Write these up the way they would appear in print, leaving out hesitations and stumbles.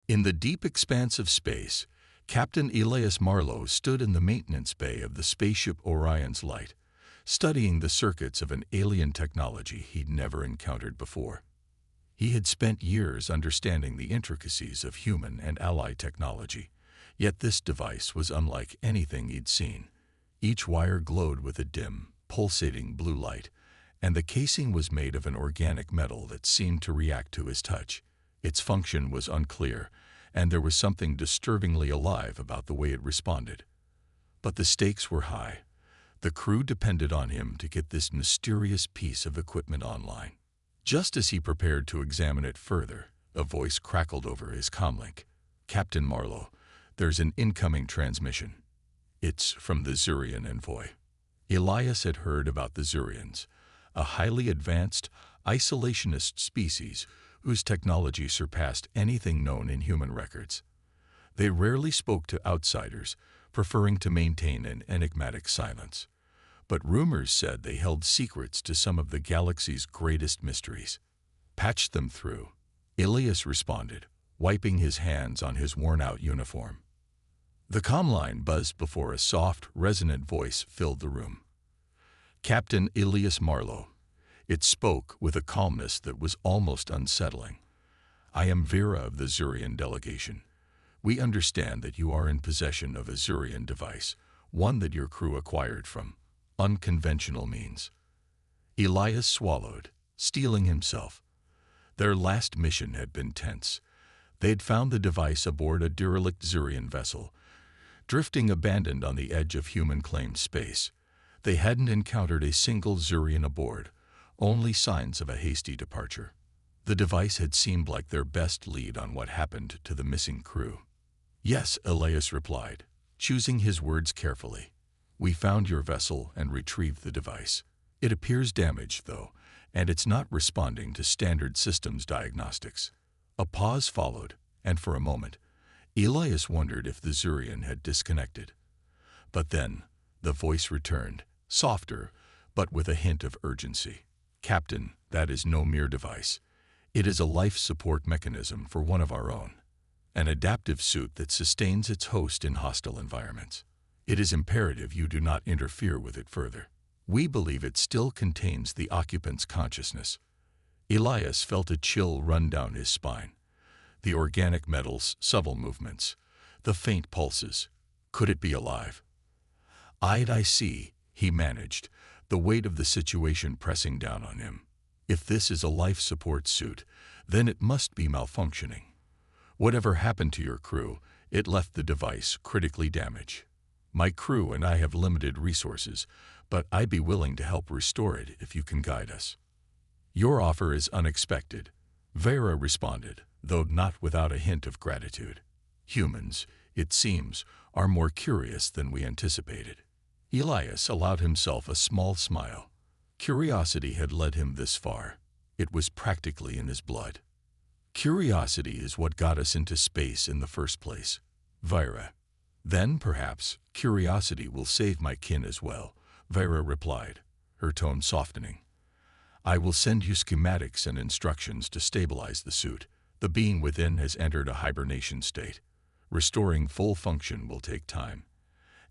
In the deep expanse of space, Captain Elias Marlowe stood in the maintenance bay of the spaceship Orion's Light, studying the circuits of an alien technology he'd never encountered before. He had spent years understanding the intricacies of human and ally technology, yet this device was unlike anything he'd seen. Each wire glowed with a dim, pulsating blue light, and the casing was made of an organic metal that seemed to react to his touch. Its function was unclear, and there was something disturbingly alive about the way it responded. But the stakes were high. The crew depended on him to get this mysterious piece of equipment online. Just as he prepared to examine it further, a voice crackled over his comlink. "Captain Marlowe, there's an incoming transmission. It's from the Zurian envoy." Elias had heard about the Zurians, a highly advanced, isolationist species whose technology surpassed anything known in human records. They rarely spoke to outsiders, preferring to maintain an enigmatic silence. But rumors said they held secrets to some of the galaxy's greatest mysteries. "Patch them through," Elias responded, wiping his hands on his worn-out uniform. The comm line buzzed before a soft, resonant voice filled the room. "Captain Elias Marlowe." It spoke with a calmness that was almost unsettling. "I am Vera of the Zurian delegation. We understand that you are in possession of a Zurian device, one that your crew acquired from unconventional means." Elias swallowed, steeling himself. Their last mission had been tense. They had found the device aboard a derelict Zurian vessel, drifting abandoned on the edge of human-claimed space. They hadn't encountered a single Zurian aboard, only signs of a hasty departure. The device had seemed like their best lead on what happened to the missing crew. "Yes," Elias replied, choosing his words carefully. "We found your vessel and retrieved the device. It appears damaged, though, and it's not responding to standard systems diagnostics." A pause followed, and for a moment, Elias wondered if the Zurian had disconnected. But then, the voice returned, softer, but with a hint of urgency. "Captain, that is no mere device. It is a life support mechanism for one of our own, an adaptive suit that sustains its host in hostile environments. It is imperative you do not interfere with it further. We believe it still contains the occupant's consciousness." Elias felt a chill run down his spine. The organic metal's subtle movements, the faint pulses. Could it be alive? "I see," he managed, the weight of the situation pressing down on him. "If this is a life support suit, then it must be malfunctioning. Whatever happened to your crew, it left the device critically damaged. My crew and I have limited resources, but I'd be willing to help restore it if you can guide us." "Your offer is unexpected," Vera responded, though not without a hint of gratitude. "Humans, it seems, are more curious than we anticipated." Elias allowed himself a small smile. Curiosity had led him this far. It was practically in his blood. "Curiosity is what got us into space in the first place, Vera. Then, perhaps, curiosity will save my kin as well," Vera replied, her tone softening. "I will send you schematics and instructions to stabilize the suit. The being within has entered a hibernation state. Restoring full function will take time,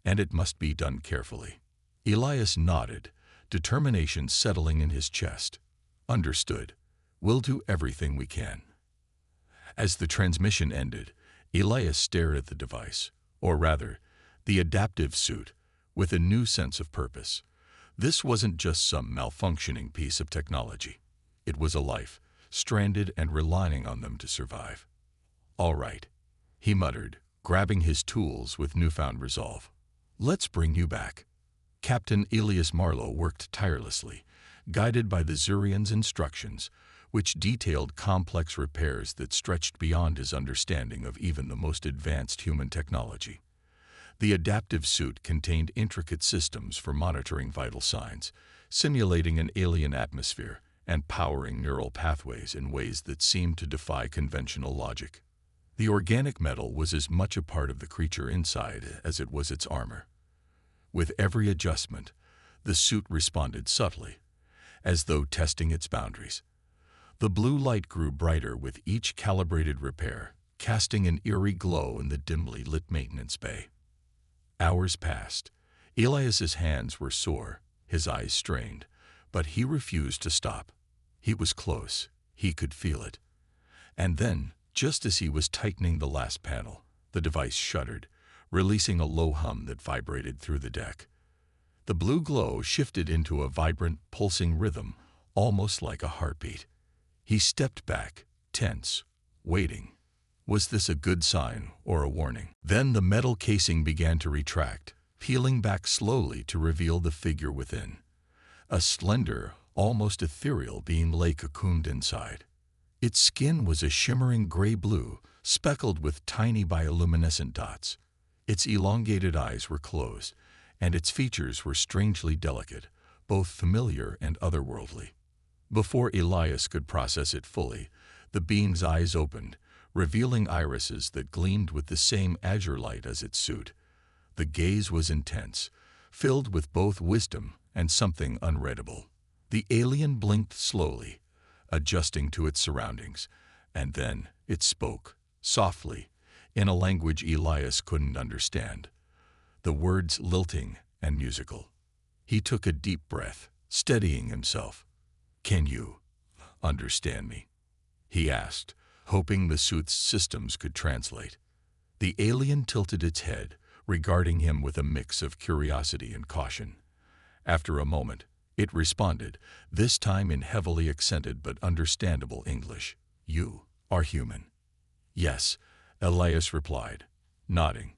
and it must be done carefully." Elias nodded, determination settling in his chest. "Understood. We'll do everything we can." As the transmission ended, Elias stared at the device, or rather, the adaptive suit, with a new sense of purpose. This wasn't just some malfunctioning piece of technology. It was a life, stranded and relying on them to survive. "All right," he muttered, grabbing his tools with newfound resolve. "Let's bring you back." Captain Elias Marlowe worked tirelessly, guided by the Zurian's instructions, which detailed complex repairs that stretched beyond his understanding of even the most advanced human technology. The adaptive suit contained intricate systems for monitoring vital signs, simulating an alien atmosphere, and powering neural pathways in ways that seemed to defy conventional logic. The organic metal was as much a part of the creature inside as it was its armor. With every adjustment, the suit responded subtly, as though testing its boundaries. The blue light grew brighter with each calibrated repair, casting an eerie glow in the dimly lit maintenance bay. Hours passed. Elias's hands were sore, his eyes strained, but he refused to stop. He was close. He could feel it. And then, just as he was tightening the last panel, the device shuddered, releasing a low hum that vibrated through the deck. The blue glow shifted into a vibrant, pulsing rhythm, almost like a heartbeat. He stepped back, tense, waiting. Was this a good sign or a warning? Then the metal casing began to retract, peeling back slowly to reveal the figure within. A slender, almost ethereal being lay cocooned inside. Its skin was a shimmering gray-blue, speckled with tiny bioluminescent dots. Its elongated eyes were closed, and its features were strangely delicate, both familiar and otherworldly. Before Elias could process it fully, the being's eyes opened, revealing irises that gleamed with the same azure light as its suit. The gaze was intense, filled with both wisdom and something unreadable. The alien blinked slowly, adjusting to its surroundings, and then it spoke, softly, in a language Elias couldn't understand, the words lilting and musical. He took a deep breath, steadying himself. "Can you understand me?" he asked, hoping the suit's systems could translate. The alien tilted its head, regarding him with a mix of curiosity and caution. After a moment, it responded, this time in heavily accented but understandable English. "You are human." "Yes," Elias replied, nodding.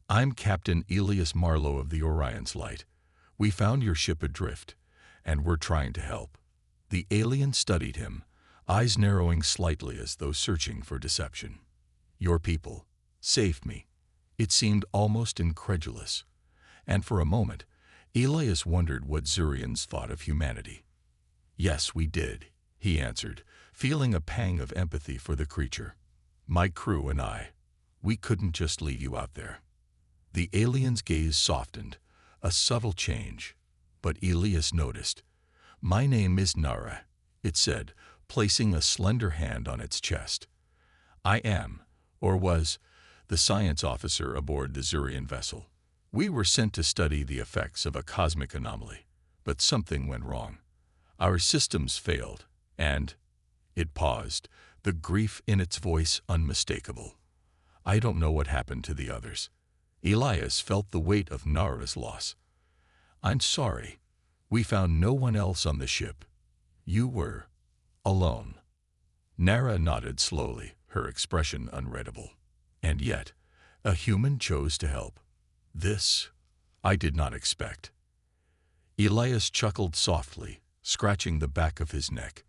"I'm Captain Elias Marlowe of the Orion's Light. We found your ship adrift, and we're trying to help." The alien studied him, eyes narrowing slightly as though searching for deception. "Your people saved me." It seemed almost incredulous, and for a moment, Elias wondered what Zurians thought of humanity. "Yes, we did," he answered, feeling a pang of empathy for the creature. "My crew and I, we couldn't just leave you out there." The alien's gaze softened, a subtle change, but Elias noticed. "My name is Nara," it said, placing a slender hand on its chest. "I am, or was, the science officer aboard the Zurian vessel. We were sent to study the effects of a cosmic anomaly, but something went wrong. Our systems failed, and—" It paused, the grief in its voice unmistakable. "I don't know what happened to the others." Elias felt the weight of Nara's loss. "I'm sorry. We found no one else on the ship. You were alone." Nara nodded slowly, her expression unreadable. "And yet, a human chose to help. This, I did not expect." Elias chuckled softly, scratching the back of his neck.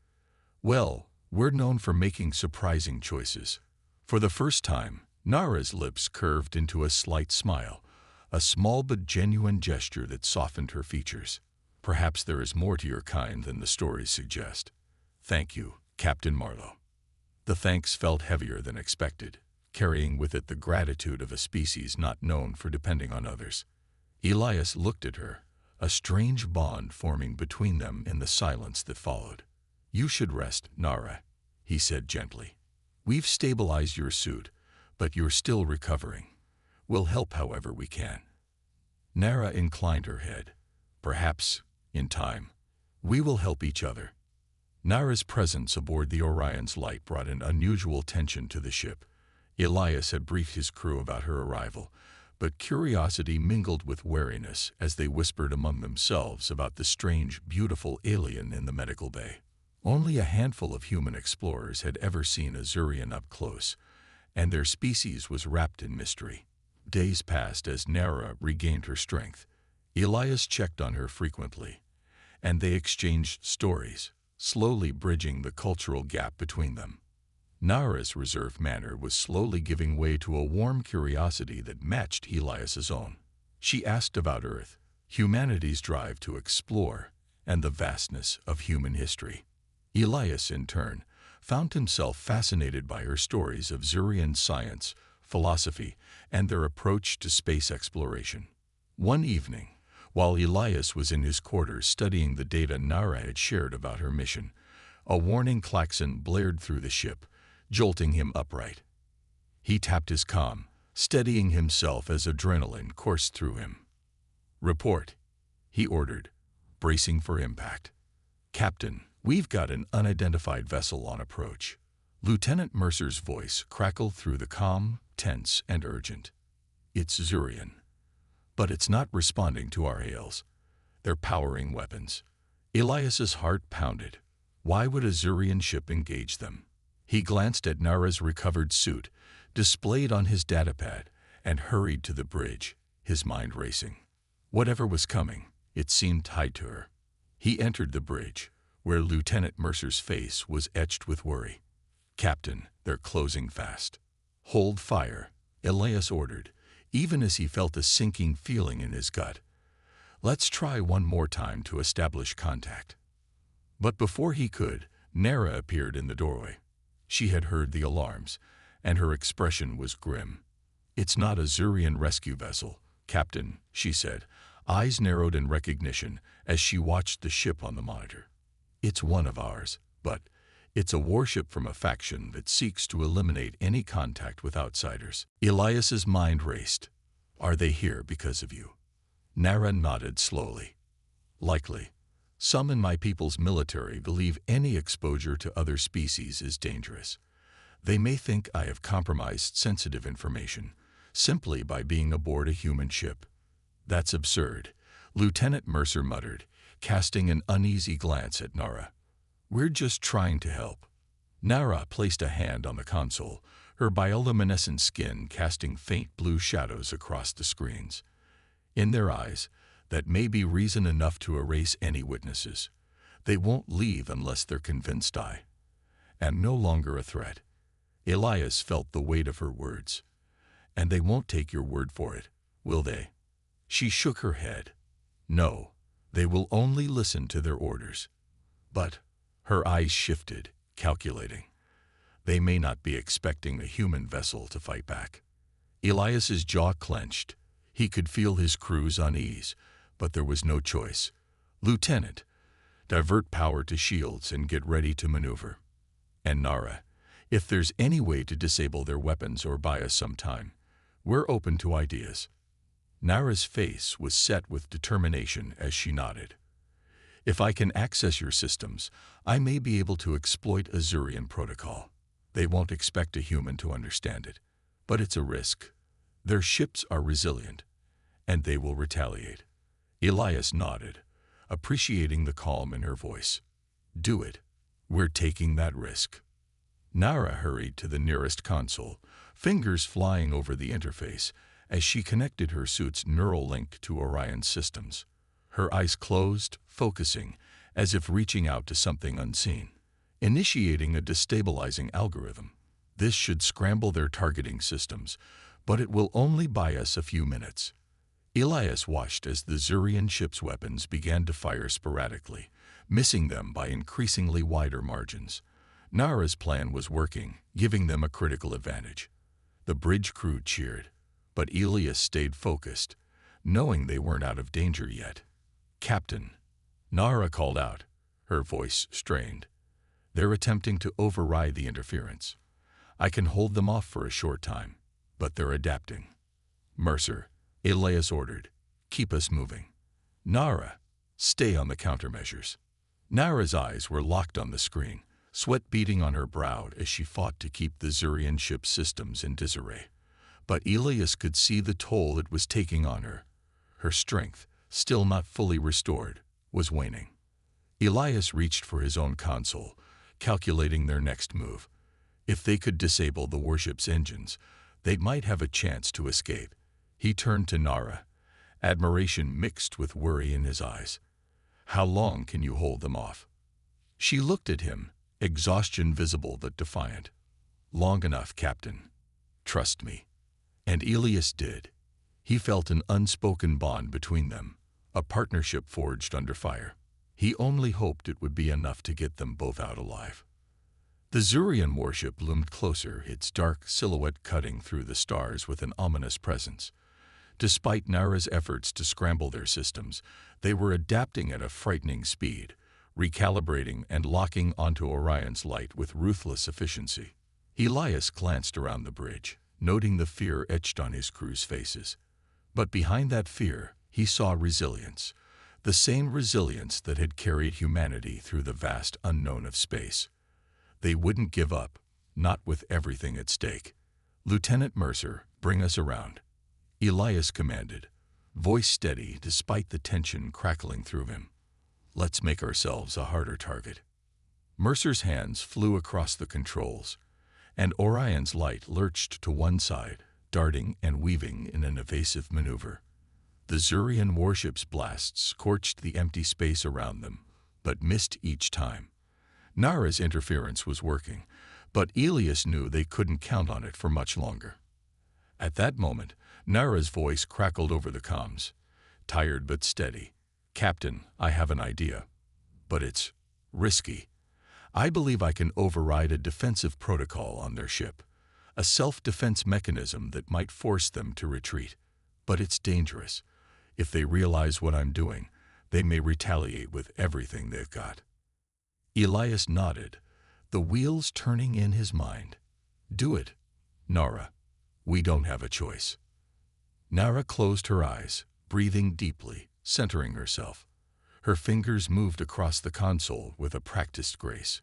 "Well, we're known for making surprising choices." For the first time, Nara's lips curved into a slight smile, a small but genuine gesture that softened her features. "Perhaps there is more to your kind than the stories suggest. Thank you, Captain Marlowe." The thanks felt heavier than expected, carrying with it the gratitude of a species not known for depending on others. Elias looked at her, a strange bond forming between them in the silence that followed. "You should rest, Nara," he said gently. "We've stabilized your suit, but you're still recovering. We'll help however we can." Nara inclined her head. "Perhaps, in time, we will help each other." Nara's presence aboard the Orion's Light brought an unusual tension to the ship. Elias had briefed his crew about her arrival, but curiosity mingled with wariness as they whispered among themselves about the strange, beautiful alien in the medical bay. Only a handful of human explorers had ever seen a Zurian up close, and their species was wrapped in mystery. Days passed as Nara regained her strength. Elias checked on her frequently, and they exchanged stories, slowly bridging the cultural gap between them. Nara's reserved manner was slowly giving way to a warm curiosity that matched Elias's own. She asked about Earth, humanity's drive to explore, and the vastness of human history. Elias, in turn, found himself fascinated by her stories of Zurian science, philosophy, and their approach to space exploration. One evening, while Elias was in his quarters studying the data Nara had shared about her mission, a warning klaxon blared through the ship, jolting him upright. He tapped his comm, steadying himself as adrenaline coursed through him. "Report," he ordered, bracing for impact. "Captain, we've got an unidentified vessel on approach." Lieutenant Mercer's voice crackled through the comm, tense and urgent. "It's Zurian. But it's not responding to our hails. They're powering weapons." Elias's heart pounded. Why would a Zurian ship engage them? He glanced at Nara's recovered suit, displayed on his datapad, and hurried to the bridge, his mind racing. Whatever was coming, it seemed tied to her. He entered the bridge, where Lieutenant Mercer's face was etched with worry. "Captain, they're closing fast." "Hold fire," Elias ordered, even as he felt a sinking feeling in his gut. "Let's try one more time to establish contact." But before he could, Nara appeared in the doorway. She had heard the alarms, and her expression was grim. "It's not a Zurian rescue vessel, Captain," she said, eyes narrowed in recognition as she watched the ship on the monitor. "It's one of ours, but it's a warship from a faction that seeks to eliminate any contact with outsiders." Elias's mind raced. "Are they here because of you?" Nara nodded slowly. "Likely. Some in my people's military believe any exposure to other species is dangerous. They may think I have compromised sensitive information simply by being aboard a human ship." "That's absurd," Lieutenant Mercer muttered, casting an uneasy glance at Nara. "We're just trying to help." Nara placed a hand on the console, her bioluminescent skin casting faint blue shadows across the screens. In their eyes, that may be reason enough to erase any witnesses. They won't leave unless they're convinced I am no longer a threat. Elias felt the weight of her words. "And they won't take your word for it, will they?" She shook her head. "No, they will only listen to their orders." But her eyes shifted, calculating. They may not be expecting a human vessel to fight back. Elias's jaw clenched. He could feel his crew's unease, but there was no choice. "Lieutenant, divert power to shields and get ready to maneuver. And Nara, if there's any way to disable their weapons or buy us some time, we're open to ideas." Nara's face was set with determination as she nodded. "If I can access your systems, I may be able to exploit a Zurian protocol. They won't expect a human to understand it, but it's a risk. Their ships are resilient, and they will retaliate." Elias nodded, appreciating the calm in her voice. "Do it. We're taking that risk." Nara hurried to the nearest console, fingers flying over the interface as she connected her suit's neural link to Orion's systems. Her eyes closed, focusing, as if reaching out to something unseen. Initiating a destabilizing algorithm. This should scramble their targeting systems, but it will only buy us a few minutes. Elias watched as the Zurian ship's weapons began to fire sporadically, missing them by increasingly wider margins. Nara's plan was working, giving them a critical advantage. The bridge crew cheered, but Elias stayed focused, knowing they weren't out of danger yet. "Captain," Nara called out, her voice strained. "They're attempting to override the interference. I can hold them off for a short time, but they're adapting." "Mercer," Elias ordered, "keep us moving." "Nara, stay on the countermeasures." Nara's eyes were locked on the screen, sweat beading on her brow as she fought to keep the Zurian ship's systems in disarray. But Elias could see the toll it was taking on her. Her strength, still not fully restored, was waning. Elias reached for his own console, calculating their next move. If they could disable the warship's engines, they might have a chance to escape. He turned to Nara, admiration mixed with worry in his eyes. "How long can you hold them off?" She looked at him, exhaustion visible but defiant. "Long enough, Captain. Trust me." And Elias did. He felt an unspoken bond between them, a partnership forged under fire. He only hoped it would be enough to get them both out alive. The Zurian warship loomed closer, its dark silhouette cutting through the stars with an ominous presence. Despite Nara's efforts to scramble their systems, they were adapting at a frightening speed, recalibrating and locking onto Orion's light with ruthless efficiency. Elias glanced around the bridge, noting the fear etched on his crew's faces. But behind that fear, he saw resilience, the same resilience that had carried humanity through the vast unknown of space. They wouldn't give up, not with everything at stake. "Lieutenant Mercer, bring us around," Elias commanded, voice steady despite the tension crackling through him. "Let's make ourselves a harder target." Mercer's hands flew across the controls, and Orion's light lurched to one side, darting and weaving in an evasive maneuver. The Zurian warship's blasts scorched the empty space around them, but missed each time. Nara's interference was working, but Elias knew they couldn't count on it for much longer. At that moment, Nara's voice crackled over the comms, tired but steady. "Captain, I have an idea. But it's risky. I believe I can override a defensive protocol on their ship, a self-defense mechanism that might force them to retreat. But it's dangerous. If they realize what I'm doing, they may retaliate with everything they've got." Elias nodded, the wheels turning in his mind. "Do it, Nara. We don't have a choice." Nara closed her eyes, breathing deeply, centering herself. Her fingers moved across the console with a practiced grace,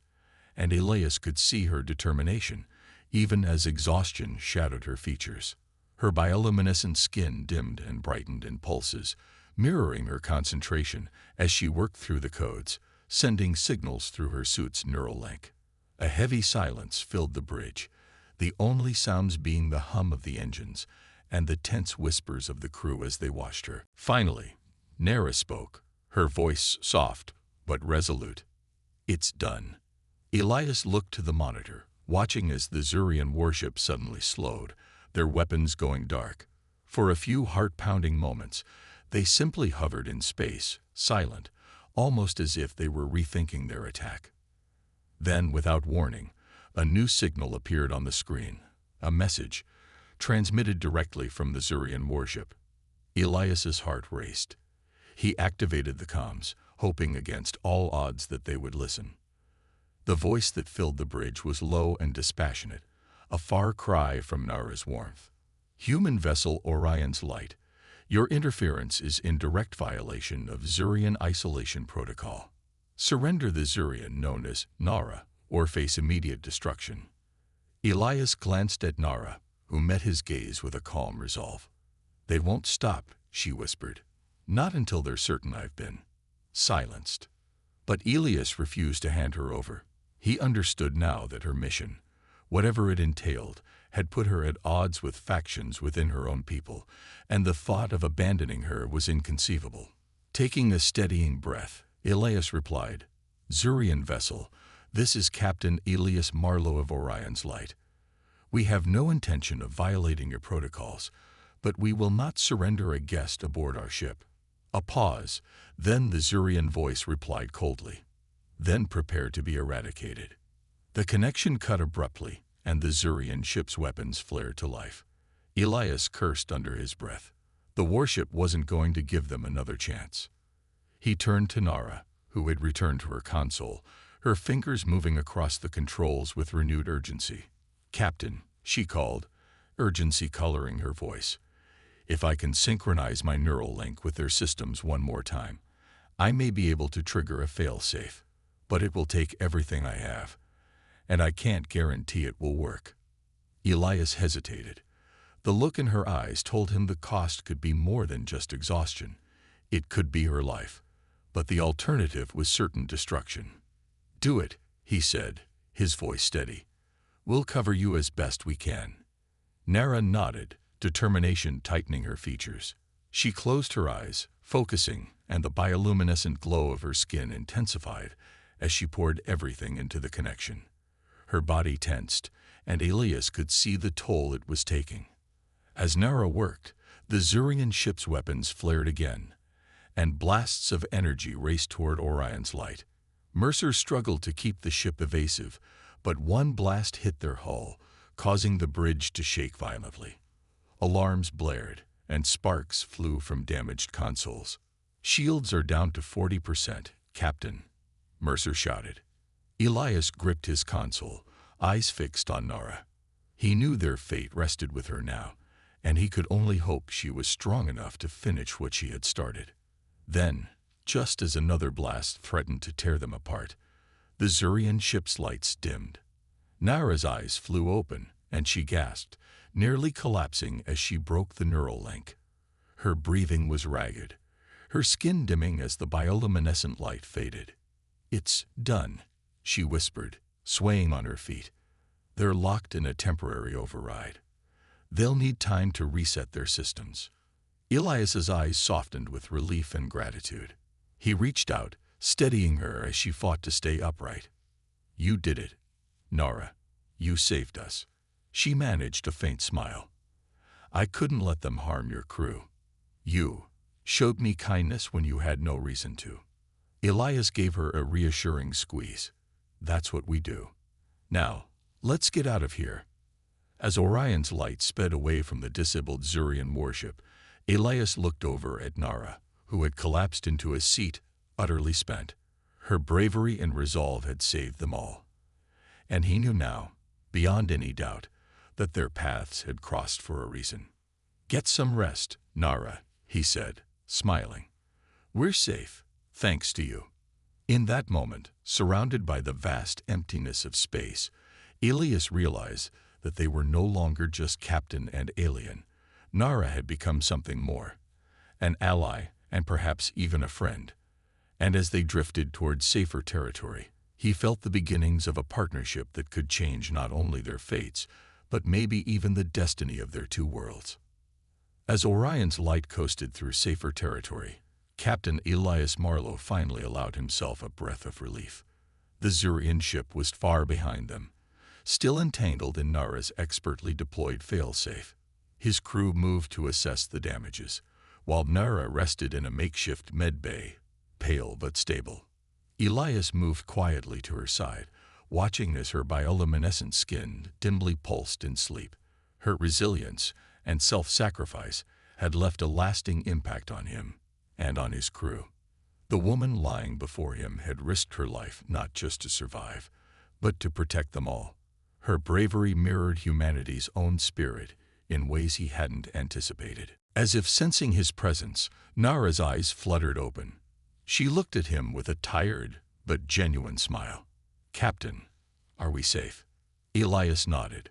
and Elias could see her determination, even as exhaustion shadowed her features. Her bioluminescent skin dimmed and brightened in pulses, mirroring her concentration as she worked through the codes, sending signals through her suit's neural link. A heavy silence filled the bridge, the only sounds being the hum of the engines and the tense whispers of the crew as they watched her. Finally, Nara spoke, her voice soft but resolute. "It's done." Elias looked to the monitor, watching as the Zurian warship suddenly slowed, their weapons going dark. For a few heart-pounding moments, they simply hovered in space, silent, almost as if they were rethinking their attack. Then, without warning, a new signal appeared on the screen, a message, transmitted directly from the Zurian warship. Elias's heart raced. He activated the comms, hoping against all odds that they would listen. The voice that filled the bridge was low and dispassionate, a far cry from Nara's warmth. "Human vessel Orion's light, your interference is in direct violation of Zurian isolation protocol. Surrender the Zurian known as Nara, or face immediate destruction." Elias glanced at Nara, who met his gaze with a calm resolve. "They won't stop," she whispered. "Not until they're certain I've been silenced." But Elias refused to hand her over. He understood now that her mission, whatever it entailed, had put her at odds with factions within her own people, and the thought of abandoning her was inconceivable. Taking a steadying breath, Elias replied, "Zurian vessel, this is Captain Elias Marlowe of Orion's Light. We have no intention of violating your protocols, but we will not surrender a guest aboard our ship." A pause, then the Zurian voice replied coldly, "Then prepare to be eradicated." The connection cut abruptly, and the Zurian ship's weapons flared to life. Elias cursed under his breath. The warship wasn't going to give them another chance. He turned to Nara, who had returned to her console, her fingers moving across the controls with renewed urgency. "Captain," she called, urgency coloring her voice, "if I can synchronize my neural link with their systems one more time, I may be able to trigger a fail-safe, but it will take everything I have, and I can't guarantee it will work." Elias hesitated. The look in her eyes told him the cost could be more than just exhaustion. It could be her life, but the alternative was certain destruction. "Do it," he said, his voice steady. "We'll cover you as best we can." Nara nodded, determination tightening her features. She closed her eyes, focusing, and the bioluminescent glow of her skin intensified as she poured everything into the connection. Her body tensed, and Elias could see the toll it was taking. As Nara worked, the Zurian ship's weapons flared again, and blasts of energy raced toward Orion's Light. Mercer struggled to keep the ship evasive, but one blast hit their hull, causing the bridge to shake violently. Alarms blared, and sparks flew from damaged consoles. "Shields are down to 40%, Captain," Mercer shouted. Elias gripped his console, eyes fixed on Nara. He knew their fate rested with her now, and he could only hope she was strong enough to finish what she had started. Then, just as another blast threatened to tear them apart, the Zurian ship's lights dimmed. Nara's eyes flew open, and she gasped, nearly collapsing as she broke the neural link. Her breathing was ragged, her skin dimming as the bioluminescent light faded. "It's done," she whispered, swaying on her feet. "They're locked in a temporary override. They'll need time to reset their systems." Elias's eyes softened with relief and gratitude. He reached out, steadying her as she fought to stay upright. "You did it, Nara. You saved us." She managed a faint smile. "I couldn't let them harm your crew. You showed me kindness when you had no reason to." Elias gave her a reassuring squeeze. "That's what we do. Now, let's get out of here." As Orion's light sped away from the disabled Zurian warship, Elias looked over at Nara, who had collapsed into a seat, utterly spent. Her bravery and resolve had saved them all. And he knew now, beyond any doubt, that their paths had crossed for a reason. "Get some rest, Nara," he said, smiling. "We're safe, thanks to you." In that moment, surrounded by the vast emptiness of space, Elias realized that they were no longer just captain and alien. Nara had become something more, an ally and perhaps even a friend. And as they drifted toward safer territory, he felt the beginnings of a partnership that could change not only their fates, but maybe even the destiny of their two worlds. As Orion's light coasted through safer territory, Captain Elias Marlowe finally allowed himself a breath of relief. The Zurian ship was far behind them, still entangled in Nara's expertly deployed failsafe. His crew moved to assess the damages, while Nara rested in a makeshift med bay, pale but stable. Elias moved quietly to her side, watching as her bioluminescent skin dimly pulsed in sleep. Her resilience and self-sacrifice had left a lasting impact on him and on his crew. The woman lying before him had risked her life not just to survive, but to protect them all. Her bravery mirrored humanity's own spirit in ways he hadn't anticipated. As if sensing his presence, Nara's eyes fluttered open. She looked at him with a tired but genuine smile. "Captain, are we safe?" Elias nodded.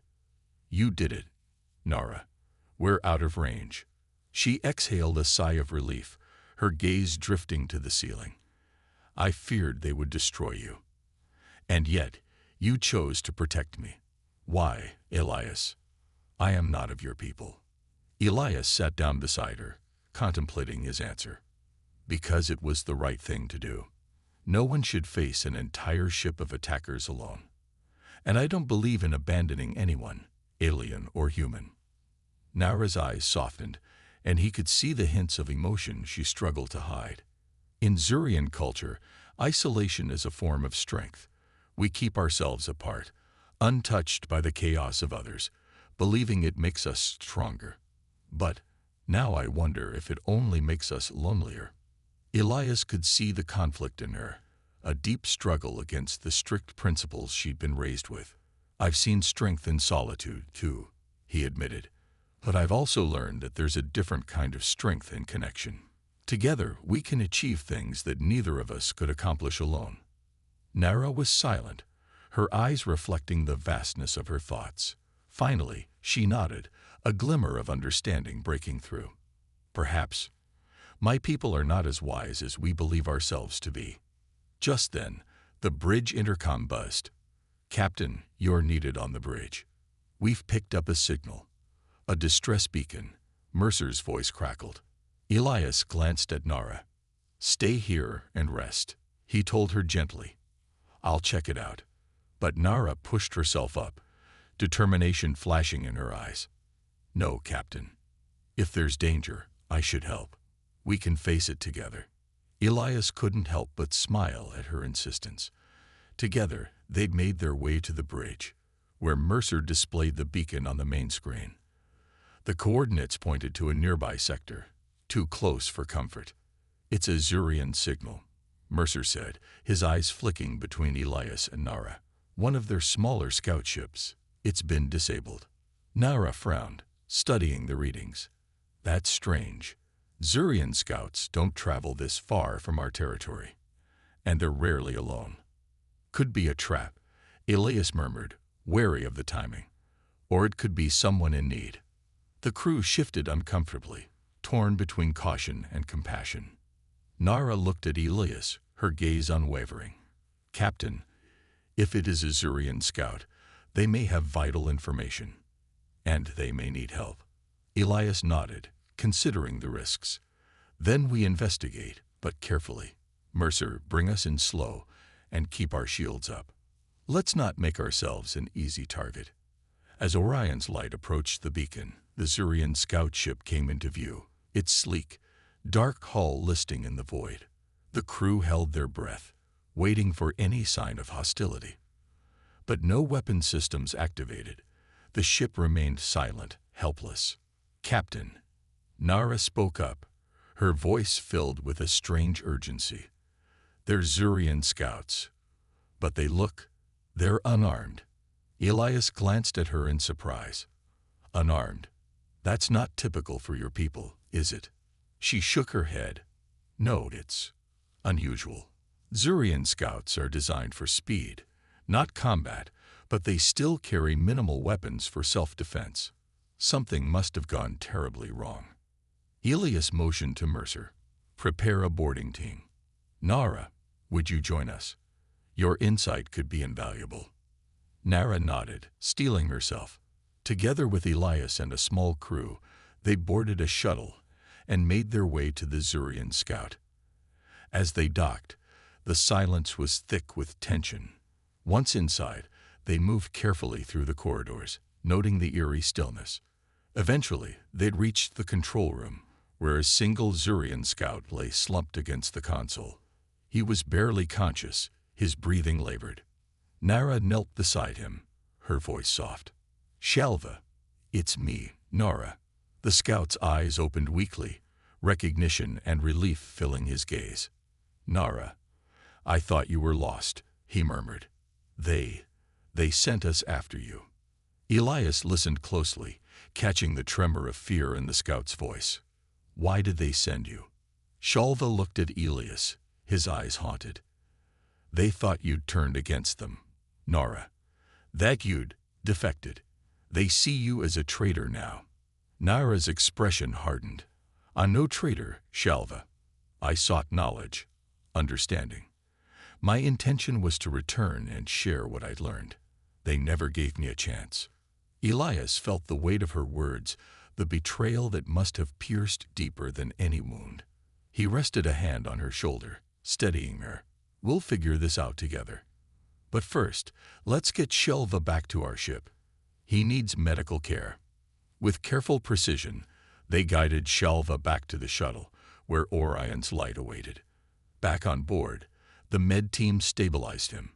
"You did it, Nara. We're out of range." She exhaled a sigh of relief, her gaze drifting to the ceiling. "I feared they would destroy you. And yet, you chose to protect me. Why, Elias? I am not of your people." Elias sat down beside her, contemplating his answer. "Because it was the right thing to do. No one should face an entire ship of attackers alone. And I don't believe in abandoning anyone, alien or human." Nara's eyes softened, and he could see the hints of emotion she struggled to hide. In Zurian culture, isolation is a form of strength. We keep ourselves apart, untouched by the chaos of others, believing it makes us stronger. But now I wonder if it only makes us lonelier. Elias could see the conflict in her, a deep struggle against the strict principles she'd been raised with. "I've seen strength in solitude, too," he admitted. "But I've also learned that there's a different kind of strength in connection. Together, we can achieve things that neither of us could accomplish alone." Nara was silent, her eyes reflecting the vastness of her thoughts. Finally, she nodded, a glimmer of understanding breaking through. "Perhaps. My people are not as wise as we believe ourselves to be." Just then, the bridge intercom buzzed. "Captain, you're needed on the bridge. We've picked up a signal." "A distress beacon," Mercer's voice crackled. Elias glanced at Nara. "Stay here and rest," he told her gently. "I'll check it out." But Nara pushed herself up, determination flashing in her eyes. "No, Captain. If there's danger, I should help. We can face it together." Elias couldn't help but smile at her insistence. Together, they'd made their way to the bridge, where Mercer displayed the beacon on the main screen. The coordinates pointed to a nearby sector, too close for comfort. "It's a Zurian signal," Mercer said, his eyes flicking between Elias and Nara. "One of their smaller scout ships. It's been disabled." Nara frowned, studying the readings. That's strange. Zurian scouts don't travel this far from our territory, and they're rarely alone. Could be a trap, Elias murmured, wary of the timing. Or it could be someone in need. The crew shifted uncomfortably, torn between caution and compassion. Nara looked at Elias, her gaze unwavering. Captain, if it is a Zurian scout, they may have vital information. And they may need help. Elias nodded, considering the risks. Then we investigate, but carefully. Mercer, bring us in slow, and keep our shields up. Let's not make ourselves an easy target. As Orion's light approached the beacon, the Zurian scout ship came into view, its sleek, dark hull listing in the void. The crew held their breath, waiting for any sign of hostility. But no weapon systems activated. The ship remained silent, helpless. Captain, Nara spoke up, her voice filled with a strange urgency. They're Zurian scouts, but they're unarmed. Elias glanced at her in surprise. Unarmed? That's not typical for your people, is it? She shook her head. No, it's unusual. Zurian scouts are designed for speed, not combat, but they still carry minimal weapons for self-defense. Something must have gone terribly wrong. Elias motioned to Mercer. Prepare a boarding team. Nara, would you join us? Your insight could be invaluable. Nara nodded, steeling herself. Together with Elias and a small crew, they boarded a shuttle and made their way to the Zurian scout. As they docked, the silence was thick with tension. Once inside, they moved carefully through the corridors, noting the eerie stillness. Eventually, they'd reached the control room, where a single Zurian scout lay slumped against the console. He was barely conscious, his breathing labored. Nara knelt beside him, her voice soft. Shalva, it's me, Nara. The scout's eyes opened weakly, recognition and relief filling his gaze. Nara, I thought you were lost, he murmured. They sent us after you. Elias listened closely, catching the tremor of fear in the scout's voice. Why did they send you? Shalva looked at Elias, his eyes haunted. They thought you'd turned against them, Nara. That you'd defected. They see you as a traitor now. Nara's expression hardened. I'm no traitor, Shalva. I sought knowledge, understanding. My intention was to return and share what I'd learned. They never gave me a chance. Elias felt the weight of her words, the betrayal that must have pierced deeper than any wound. He rested a hand on her shoulder, steadying her. We'll figure this out together. But first, let's get Shelva back to our ship. He needs medical care. With careful precision, they guided Shalva back to the shuttle, where Orion's light awaited. Back on board, the med team stabilized him,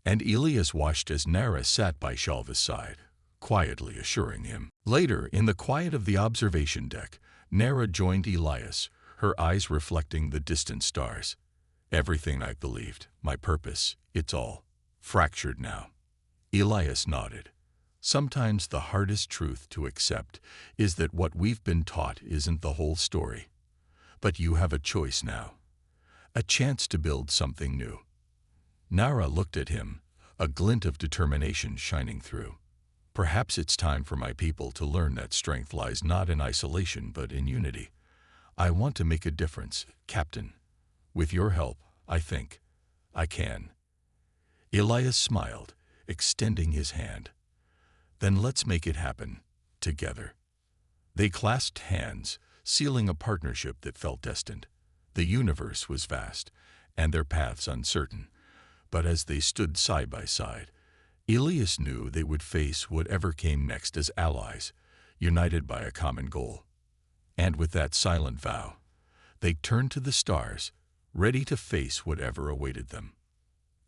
and Elias watched as Nara sat by Shalva's side, quietly assuring him. Later, in the quiet of the observation deck, Nara joined Elias, her eyes reflecting the distant stars. Everything I believed, my purpose, it's all fractured now. Elias nodded. Sometimes the hardest truth to accept is that what we've been taught isn't the whole story. But you have a choice now. A chance to build something new. Nara looked at him, a glint of determination shining through. Perhaps it's time for my people to learn that strength lies not in isolation but in unity. I want to make a difference, Captain. With your help, I think I can. Elias smiled, extending his hand. Then let's make it happen, together. They clasped hands, sealing a partnership that felt destined. The universe was vast, and their paths uncertain. But as they stood side by side, Elias knew they would face whatever came next as allies, united by a common goal. And with that silent vow, they turned to the stars, ready to face whatever awaited them.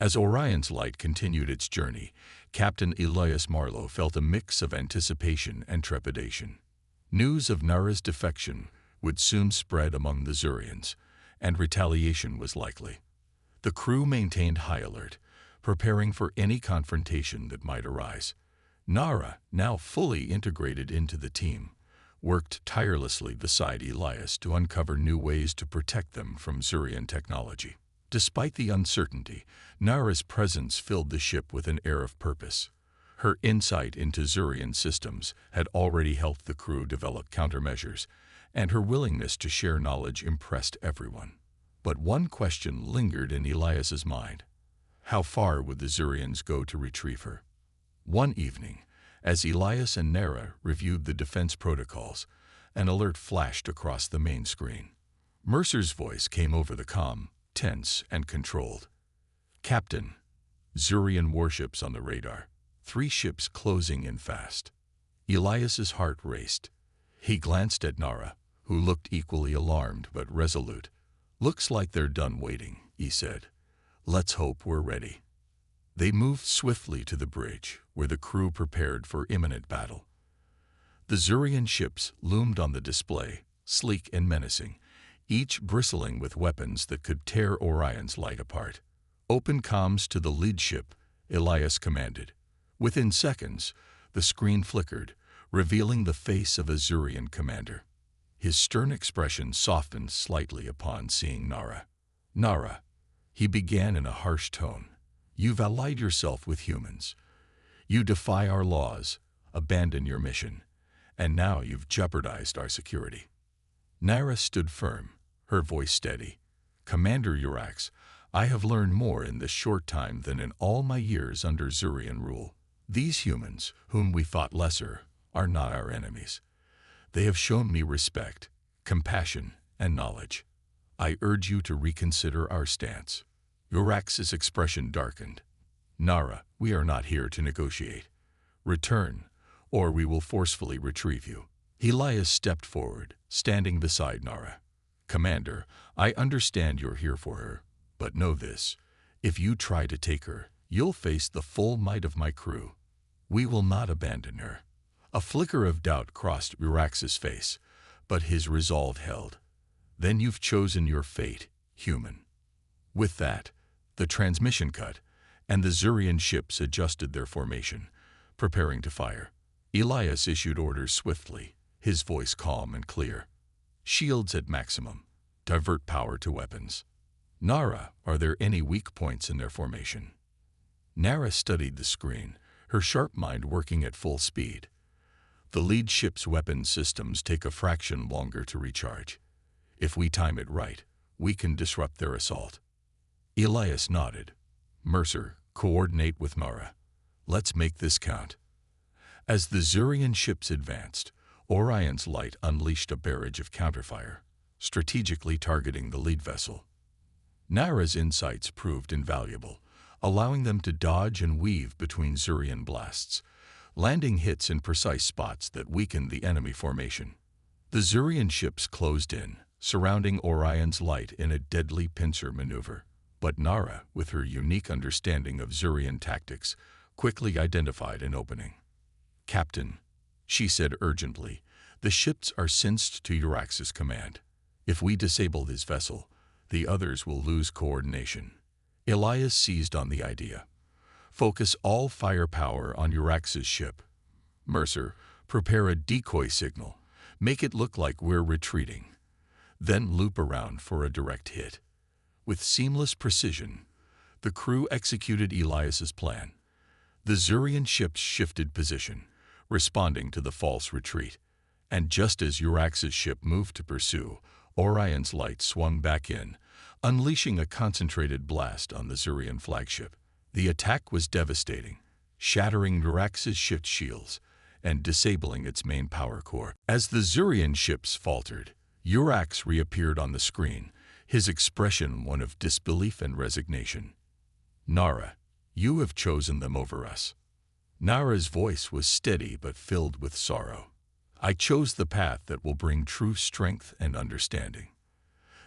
As Orion's light continued its journey, Captain Elias Marlowe felt a mix of anticipation and trepidation. News of Nara's defection would soon spread among the Zurians, and retaliation was likely. The crew maintained high alert, preparing for any confrontation that might arise. Nara, now fully integrated into the team, worked tirelessly beside Elias to uncover new ways to protect them from Zurian technology. Despite the uncertainty, Nara's presence filled the ship with an air of purpose. Her insight into Zurian systems had already helped the crew develop countermeasures, and her willingness to share knowledge impressed everyone. But one question lingered in Elias's mind. How far would the Zurians go to retrieve her? One evening, as Elias and Nara reviewed the defense protocols, an alert flashed across the main screen. Mercer's voice came over the comm, tense and controlled. "Captain, Zurian warships on the radar. 3 ships closing in fast." Elias's heart raced. He glanced at Nara, who looked equally alarmed but resolute. "Looks like they're done waiting," he said. "Let's hope we're ready." They moved swiftly to the bridge, where the crew prepared for imminent battle. The Zurian ships loomed on the display, sleek and menacing, each bristling with weapons that could tear Orion's light apart. "Open comms to the lead ship," Elias commanded. Within seconds, the screen flickered, revealing the face of a Zurian commander. His stern expression softened slightly upon seeing Nara. "Nara," he began in a harsh tone, "you've allied yourself with humans. You defy our laws, abandon your mission, and now you've jeopardized our security." Nara stood firm, her voice steady. "Commander Urax, I have learned more in this short time than in all my years under Zurian rule. These humans, whom we thought lesser, are not our enemies. They have shown me respect, compassion, and knowledge. I urge you to reconsider our stance." Urax's expression darkened. "Nara, we are not here to negotiate. Return, or we will forcefully retrieve you." Elias stepped forward, standing beside Nara. "Commander, I understand you're here for her, but know this. If you try to take her, you'll face the full might of my crew. We will not abandon her." A flicker of doubt crossed Urax's face, but his resolve held. "Then you've chosen your fate, human." With that, the transmission cut, and the Zurian ships adjusted their formation, preparing to fire. Elias issued orders swiftly, his voice calm and clear. "Shields at maximum. Divert power to weapons." "Nara, are there any weak points in their formation?" Nara studied the screen, her sharp mind working at full speed. "The lead ship's weapon systems take a fraction longer to recharge. If we time it right, we can disrupt their assault." Elias nodded. "Mercer, coordinate with Nara. Let's make this count." As the Zurian ships advanced, Orion's light unleashed a barrage of counterfire, strategically targeting the lead vessel. Nara's insights proved invaluable, allowing them to dodge and weave between Zurian blasts, landing hits in precise spots that weakened the enemy formation. The Zurian ships closed in, surrounding Orion's light in a deadly pincer maneuver. But Nara, with her unique understanding of Zurian tactics, quickly identified an opening. "Captain," she said urgently, "the ships are cinched to Urax's command. If we disable this vessel, the others will lose coordination." Elias seized on the idea. "Focus all firepower on Urax's ship. Mercer, prepare a decoy signal. Make it look like we're retreating. Then loop around for a direct hit." With seamless precision, the crew executed Elias's plan. The Zurian ships shifted position, responding to the false retreat. And just as Urax's ship moved to pursue, Orion's light swung back in, unleashing a concentrated blast on the Zurian flagship. The attack was devastating, shattering Urax's ship's shields and disabling its main power core. As the Zurian ships faltered, Urax reappeared on the screen, his expression one of disbelief and resignation. "Nara, you have chosen them over us." Nara's voice was steady but filled with sorrow. "I chose the path that will bring true strength and understanding.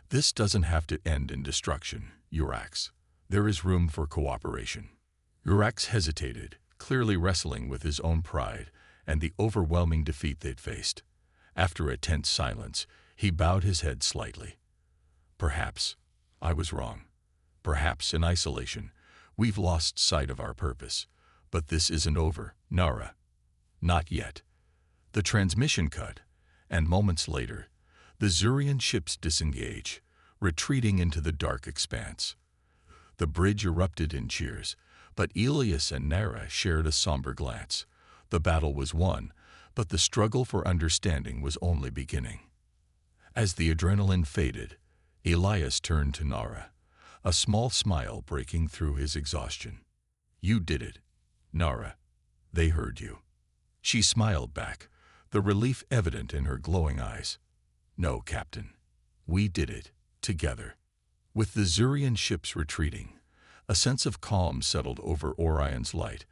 This doesn't have to end in destruction, Urax. There is room for cooperation." Urax hesitated, clearly wrestling with his own pride and the overwhelming defeat they'd faced. After a tense silence, he bowed his head slightly. "Perhaps I was wrong. Perhaps in isolation, we've lost sight of our purpose. But this isn't over, Nara. Not yet. The transmission cut, and moments later, the Zurian ships disengage, retreating into the dark expanse. The bridge erupted in cheers, but Elias and Nara shared a somber glance. The battle was won, but the struggle for understanding was only beginning. As the adrenaline faded, Elias turned to Nara, a small smile breaking through his exhaustion. "You did it, Nara. They heard you." She smiled back, the relief evident in her glowing eyes. "No, Captain. We did it, together." With the Zurian ships retreating, a sense of calm settled over Orion's light,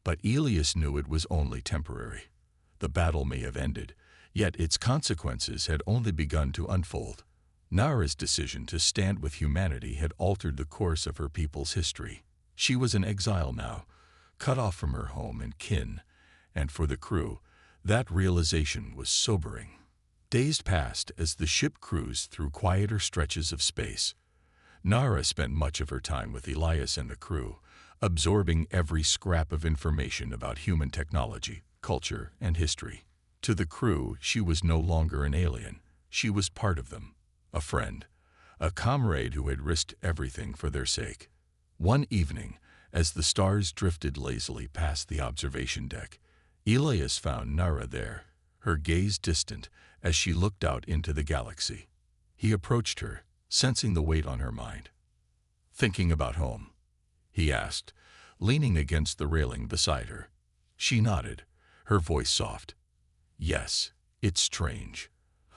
but Elias knew it was only temporary. The battle may have ended, yet its consequences had only begun to unfold. Nara's decision to stand with humanity had altered the course of her people's history. She was in exile now, cut off from her home and kin, and for the crew, that realization was sobering. Days passed as the ship cruised through quieter stretches of space. Nara spent much of her time with Elias and the crew, absorbing every scrap of information about human technology, culture, and history. To the crew, she was no longer an alien. She was part of them, a friend, a comrade who had risked everything for their sake. One evening, as the stars drifted lazily past the observation deck, Elias found Nara there, her gaze distant as she looked out into the galaxy. He approached her, sensing the weight on her mind. "Thinking about home?" he asked, leaning against the railing beside her. She nodded, her voice soft. "Yes, it's strange.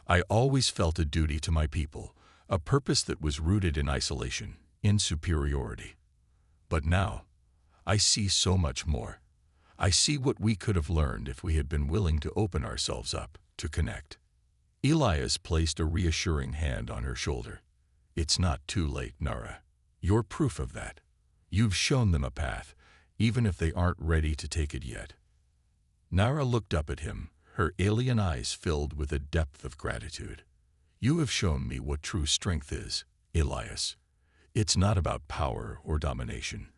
I always felt a duty to my people, a purpose that was rooted in isolation, in superiority. But now, I see so much more. I see what we could have learned if we had been willing to open ourselves up, to connect." Elias placed a reassuring hand on her shoulder. "It's not too late, Nara. You're proof of that. You've shown them a path, even if they aren't ready to take it yet." Nara looked up at him, her alien eyes filled with a depth of gratitude. "You have shown me what true strength is, Elias. It's not about power or domination.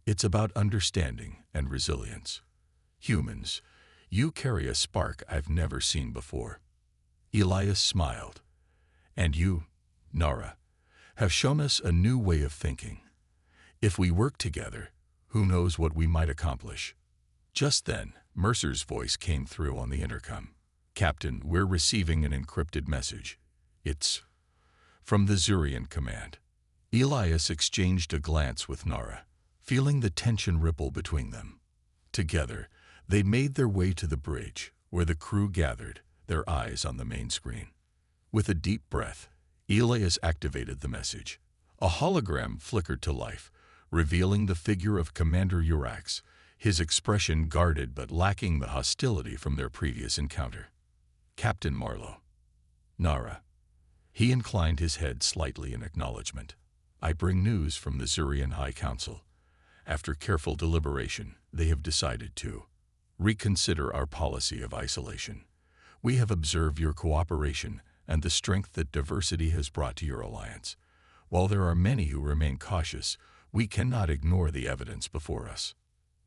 It's about understanding and resilience. Humans, you carry a spark I've never seen before." Elias smiled. "And you, Nara, have shown us a new way of thinking. If we work together, who knows what we might accomplish." Just then, Mercer's voice came through on the intercom. "Captain, we're receiving an encrypted message. It's from the Zurian command." Elias exchanged a glance with Nara, feeling the tension ripple between them. Together, they made their way to the bridge, where the crew gathered, their eyes on the main screen. With a deep breath, Elias activated the message. A hologram flickered to life, revealing the figure of Commander Urax, his expression guarded but lacking the hostility from their previous encounter. "Captain Marlowe." "Nara." He inclined his head slightly in acknowledgement. "I bring news from the Zurian High Council. After careful deliberation, they have decided to reconsider our policy of isolation. We have observed your cooperation and the strength that diversity has brought to your alliance. While there are many who remain cautious, we cannot ignore the evidence before us."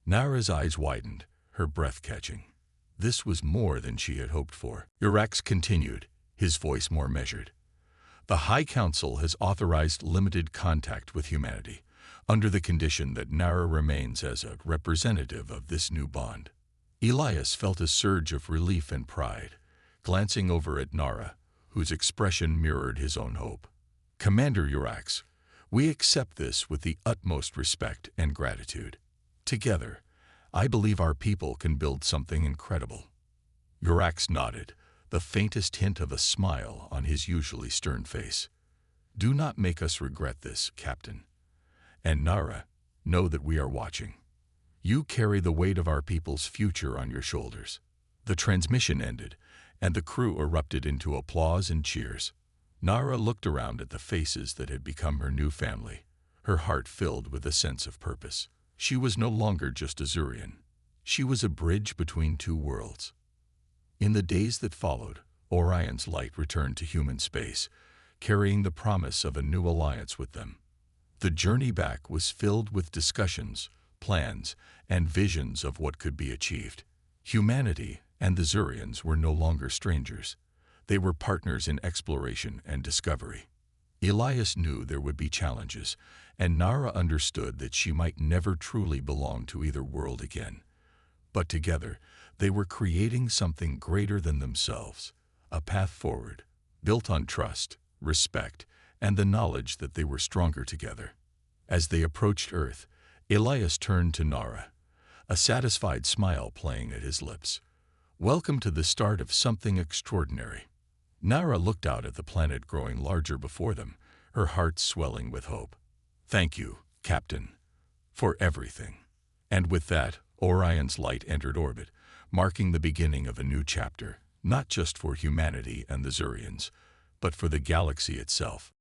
Nara's eyes widened, her breath catching. This was more than she had hoped for. Urax continued, his voice more measured. "The High Council has authorized limited contact with humanity, under the condition that Nara remains as a representative of this new bond." Elias felt a surge of relief and pride, glancing over at Nara, whose expression mirrored his own hope. "Commander Urax, we accept this with the utmost respect and gratitude. Together, I believe our people can build something incredible." Urax nodded, the faintest hint of a smile on his usually stern face. "Do not make us regret this, Captain. And Nara, know that we are watching. You carry the weight of our people's future on your shoulders." The transmission ended, and the crew erupted into applause and cheers. Nara looked around at the faces that had become her new family, her heart filled with a sense of purpose. She was no longer just a Zurian. She was a bridge between two worlds. In the days that followed, Orion's light returned to human space, carrying the promise of a new alliance with them. The journey back was filled with discussions, plans, and visions of what could be achieved. Humanity and the Zurians were no longer strangers. They were partners in exploration and discovery. Elias knew there would be challenges, and Nara understood that she might never truly belong to either world again. But together, they were creating something greater than themselves, a path forward, built on trust, respect, and the knowledge that they were stronger together. As they approached Earth, Elias turned to Nara, a satisfied smile playing at his lips. "Welcome to the start of something extraordinary." Nara looked out at the planet growing larger before them, her heart swelling with hope. "Thank you, Captain, for everything." And with that, Orion's light entered orbit, marking the beginning of a new chapter, not just for humanity and the Zurians, but for the galaxy itself.